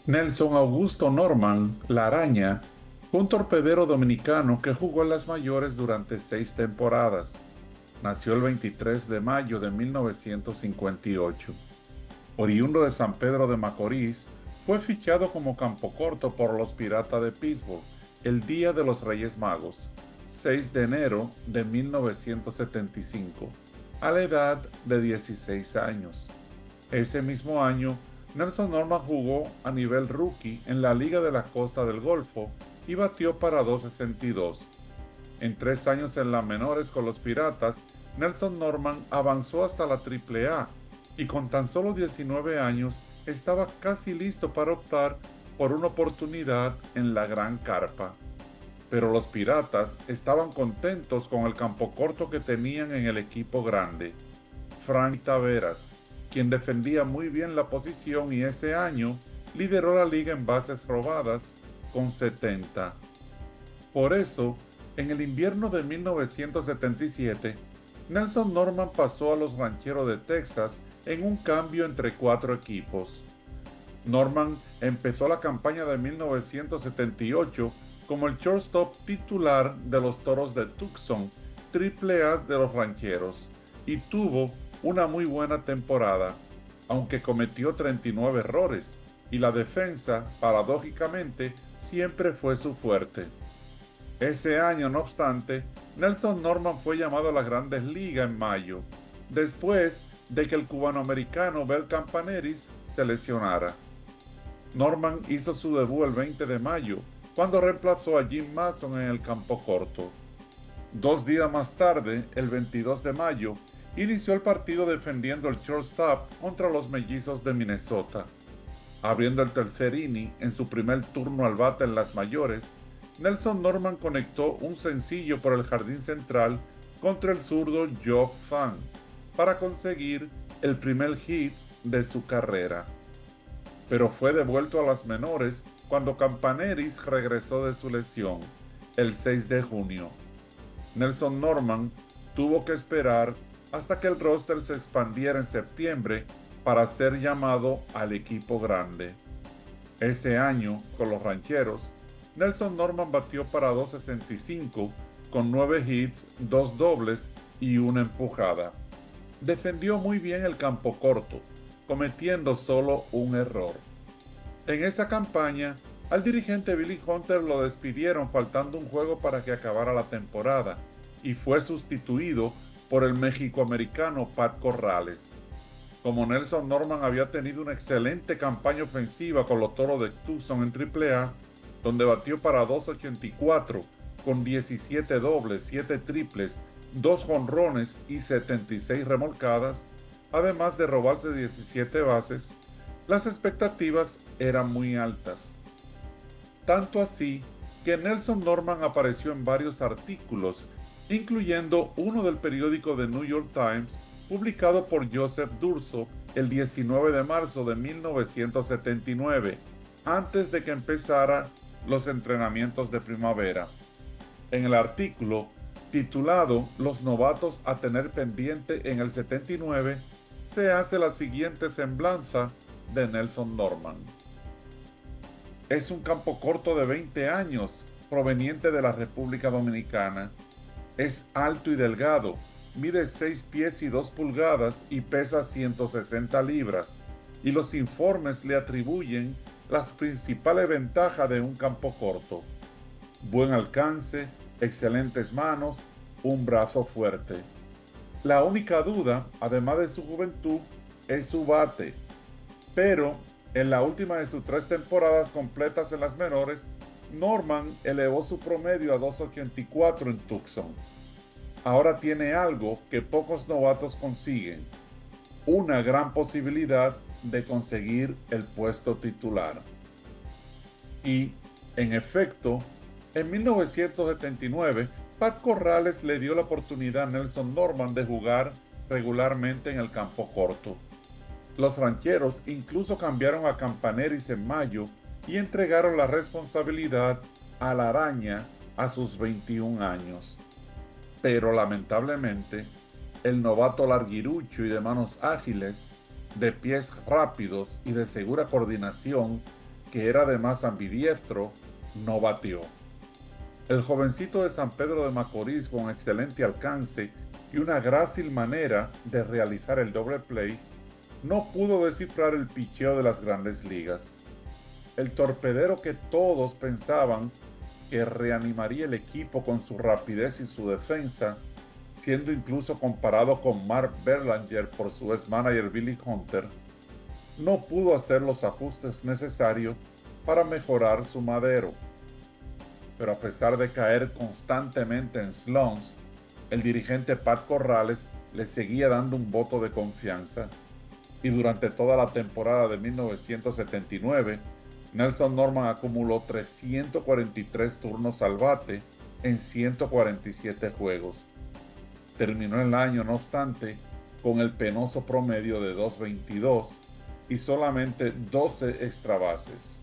Nelson Augusto Norman, La Araña, fue un torpedero dominicano que jugó en las mayores durante 6 temporadas. Nació el 23 de mayo de 1958. Oriundo de San Pedro de Macorís, fue fichado como campocorto por los Piratas de Pittsburgh el Día de los Reyes Magos, 6 de enero de 1975, a la edad de 16 años. Ese mismo año, Nelson Norman jugó a nivel rookie en la Liga de la Costa del Golfo y batió para 262. En 3 años en las menores con los Piratas, Nelson Norman avanzó hasta la AAA y con tan solo 19 años estaba casi listo para optar por una oportunidad en la Gran Carpa. Pero los Piratas estaban contentos con el campo corto que tenían en el equipo grande. Frank Taveras, quien defendía muy bien la posición y ese año lideró la liga en bases robadas con 70. Por eso, en el invierno de 1977, Nelson Norman pasó a los Rancheros de Texas en un cambio entre 4 equipos. Norman empezó la campaña de 1978 como el shortstop titular de los Toros de Tucson, Triple-A de los Rancheros, y tuvo una muy buena temporada, aunque cometió 39 errores, y la defensa, paradójicamente, siempre fue su fuerte. Ese año, no obstante, Nelson Norman fue llamado a las Grandes Ligas en mayo, después de que el cubanoamericano Bel Campaneris se lesionara. Norman hizo su debut el 20 de mayo, cuando reemplazó a Jim Mason en el campo corto. 2 días más tarde, el 22 de mayo, inició el partido defendiendo el shortstop contra los Mellizos de Minnesota. Abriendo el tercer inning en su primer turno al bate en las mayores, Nelson Norman conectó un sencillo por el jardín central contra el zurdo Geoff Thun para conseguir el primer hit de su carrera. Pero fue devuelto a las menores cuando Campaneris regresó de su lesión, el 6 de junio. Nelson Norman tuvo que esperar hasta que el roster se expandiera en septiembre para ser llamado al equipo grande. Ese año, con los Rancheros, Nelson Norman batió para 265 con 9 hits, 2 dobles y una empujada. Defendió muy bien el campo corto, cometiendo solo un error. En esa campaña, al dirigente Billy Hunter lo despidieron faltando un juego para que acabara la temporada y fue sustituido por el mexicoamericano Pat Corrales. Como Nelson Norman había tenido una excelente campaña ofensiva con los Toros de Tucson en AAA, donde batió para 284 con 17 dobles, 7 triples, 2 jonrones y 76 remolcadas, además de robarse 17 bases, las expectativas eran muy altas. Tanto así que Nelson Norman apareció en varios artículos, incluyendo uno del periódico The New York Times, publicado por Joseph Durso el 19 de marzo de 1979, antes de que empezara los entrenamientos de primavera. En el artículo, titulado Los novatos a tener pendiente en el 79, se hace la siguiente semblanza de Nelson Norman. Es un campo corto de 20 años, proveniente de la República Dominicana. Es alto y delgado, mide 6 pies y 2 pulgadas y pesa 160 libras, y los informes le atribuyen las principales ventajas de un campo corto: buen alcance, excelentes manos, un brazo fuerte. La única duda, además de su juventud, es su bate, pero en la última de sus 3 temporadas completas en las menores, Norman elevó su promedio a 284 en Tucson. Ahora tiene algo que pocos novatos consiguen: una gran posibilidad de conseguir el puesto titular. Y, en efecto, en 1979, Pat Corrales le dio la oportunidad a Nelson Norman de jugar regularmente en el campo corto. Los Rancheros incluso cambiaron a Campaneris en mayo y entregaron la responsabilidad a La Araña a sus 21 años. Pero lamentablemente, el novato larguirucho y de manos ágiles, de pies rápidos y de segura coordinación, que era además ambidiestro, no batió. El jovencito de San Pedro de Macorís, con excelente alcance y una grácil manera de realizar el doble play, no pudo descifrar el picheo de las grandes ligas. El torpedero que todos pensaban que reanimaría el equipo con su rapidez y su defensa, siendo incluso comparado con Mark Berlanger por su ex-manager Billy Hunter, no pudo hacer los ajustes necesarios para mejorar su madero. Pero a pesar de caer constantemente en slumps, el dirigente Pat Corrales le seguía dando un voto de confianza, y durante toda la temporada de 1979, Nelson Norman acumuló 343 turnos al bate en 147 juegos. Terminó el año, no obstante, con el penoso promedio de 2.22 y solamente 12 extra bases,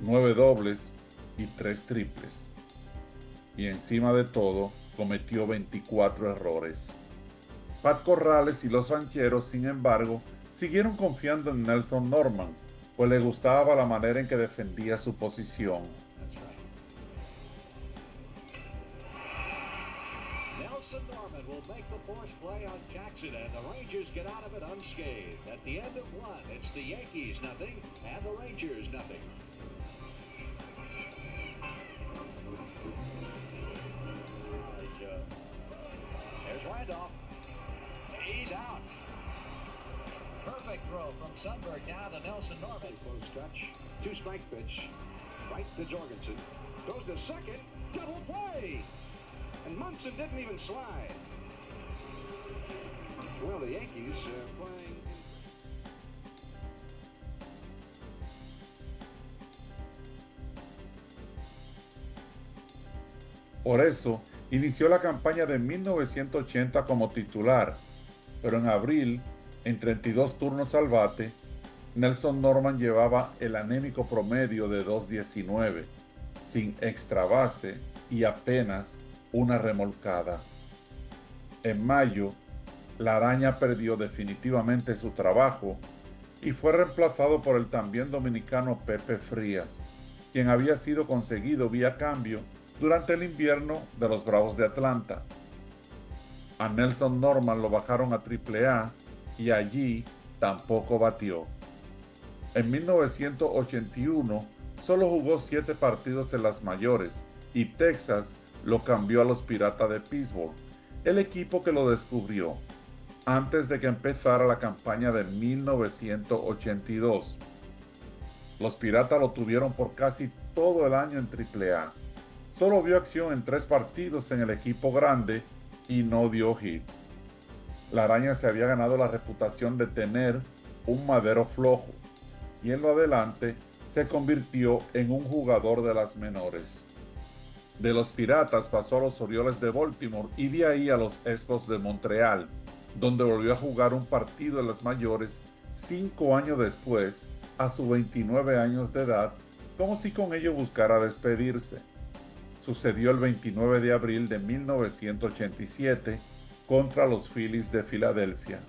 9 dobles y 3 triples. Y encima de todo, cometió 24 errores. Pat Corrales y los rancheros, sin embargo, siguieron confiando en Nelson Norman, pues le gustaba la manera en que defendía su posición. Nelson Norman will make the force play on Jackson, and the Rangers get out of it unscathed. At the end of one, it's the Yankees nothing and the Rangers nothing. There's Randolph. He's out. Perfect throw from Sundberg now to Nelson Norman. Close stretch. Two-strike pitch. Right to Jorgensen. Goes to second. Double play. And Munson didn't even slide. Well, the Yankees playing. Por eso, inició la campaña de 1980 como titular, pero en abril, en 32 turnos al bate, Nelson Norman llevaba el anémico promedio de 2.19, sin extra base y apenas una remolcada. En mayo, la araña perdió definitivamente su trabajo y fue reemplazado por el también dominicano Pepe Frías, quien había sido conseguido vía cambio durante el invierno de los Bravos de Atlanta. A Nelson Norman lo bajaron a AAA y allí tampoco batió. En 1981 solo jugó 7 partidos en las mayores y Texas lo cambió a los Piratas de Pittsburgh, el equipo que lo descubrió, antes de que empezara la campaña de 1982. Los Piratas lo tuvieron por casi todo el año en AAA. Solo vio acción en 3 partidos en el equipo grande y no dio hits. La araña se había ganado la reputación de tener un madero flojo, y en lo adelante se convirtió en un jugador de las menores. De los Piratas pasó a los Orioles de Baltimore y de ahí a los Expos de Montreal, donde volvió a jugar un partido en las mayores 5 años después, a sus 29 años de edad, como si con ello buscara despedirse. Sucedió el 29 de abril de 1987 contra los Phillies de Filadelfia.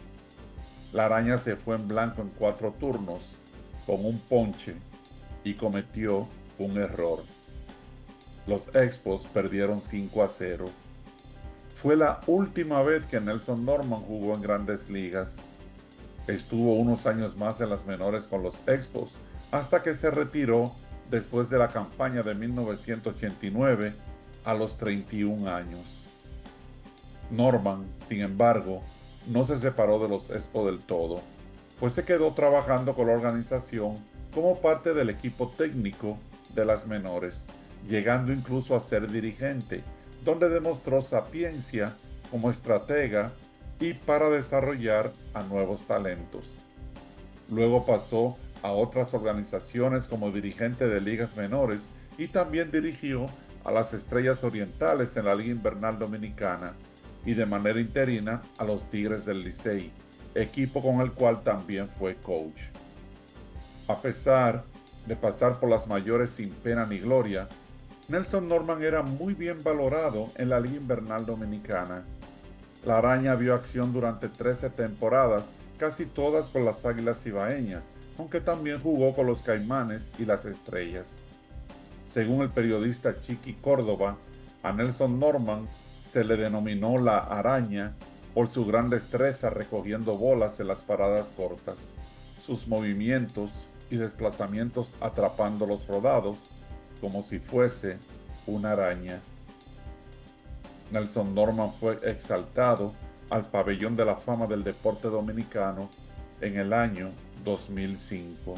La araña se fue en blanco en 4 turnos, con un ponche, y cometió un error. Los Expos perdieron 5-0. Fue la última vez que Nelson Norman jugó en Grandes Ligas. Estuvo unos años más en las menores con los Expos, hasta que se retiró después de la campaña de 1989 a los 31 años. Norman, sin embargo, no se separó de los Expos del todo, pues se quedó trabajando con la organización como parte del equipo técnico de las menores, llegando incluso a ser dirigente, donde demostró sapiencia como estratega y para desarrollar a nuevos talentos. Luego pasó a otras organizaciones como dirigente de ligas menores y también dirigió a las Estrellas Orientales en la Liga Invernal Dominicana y de manera interina a los Tigres del Licey, equipo con el cual también fue coach. A pesar de pasar por las mayores sin pena ni gloria, Nelson Norman era muy bien valorado en la Liga Invernal Dominicana. La araña vio acción durante 13 temporadas, casi todas con las Águilas Cibaeñas, aunque también jugó con los Caimanes y las Estrellas. Según el periodista Chiqui Córdoba, a Nelson Norman se le denominó la araña por su gran destreza recogiendo bolas en las paradas cortas, sus movimientos y desplazamientos atrapando los rodados como si fuese una araña. Nelson Norman fue exaltado al Pabellón de la Fama del Deporte Dominicano en el año 2005.